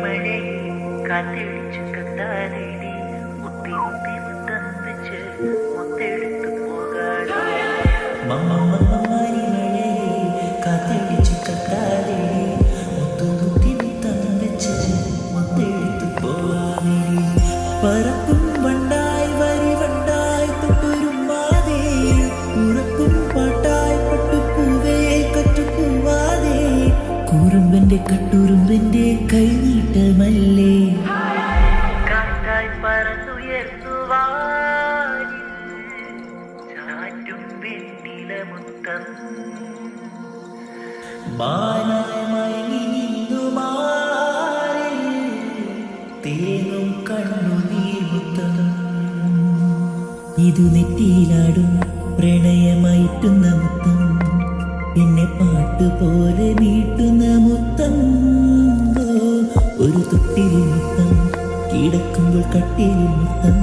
മഴയെ കാത്തിടിച്ചു കത്താതെടി മുത്തി മുത്തി മുത്തം വെച്ച് മുത്തെടുത്തു പോകാതെ മമ്മമ്മമാരി മഴയെ കാത്തിടിച്ചു കത്താതെടി മുത്തു മുത്തി മുത്തം വെച്ച് മുത്തെടുത്തു പോകാതെ പറക്കും വണ്ടായി വരി വണ്ടായി തൊട്ടുരുമാതെ ഉറക്കും പാട്ടായി പട്ടുപൂവേ കറ്റുപൂവാതെ കുറുമ്പന്റെ കട്ടുറുമ്പന്റെ കൈനീട്ടമല്ലേ കാറ്റായി പറന്നുയർത്തുവാൻ ചാറ്റും വെണ്ണില മുത്തം മാനായി മയങ്ങി നിന്നു മാറി തേങ്ങും കണ്ണുനീർ മുത്തം ഇതു നെറ്റിയിലാടും പ്രണയമായിട്ടുന്ന മുത്തം എന്നെ പാട്ടുപോലെ നീട്ടുന്ന മുത്തം ഒരു തൊട്ടിലിൽ മുത്തം കിടക്കുമ്പോൾ കട്ടിലിൽ മുത്തം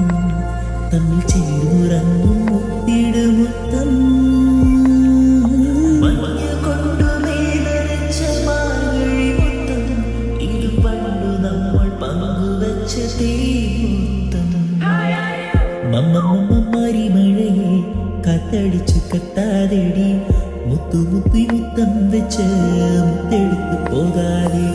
തമ്മിൽ ചേർന്നുറങ്ങും മുത്തിട മുത്തം മഞ്ഞ് കൊണ്ടു മേലരച്ച മാർഗഴി മുത്തം ഇത് പണ്ടു നമ്മൾ പങ്കുവച്ച തേമുത്തം മമ്മമ്മമാരി മഴയെ കാത്തടിച്ചു കത്താതെടി മുത്തു മുത്തി മുത്തം വെച്ച് മുത്തെടുത്തു പോകാതെടി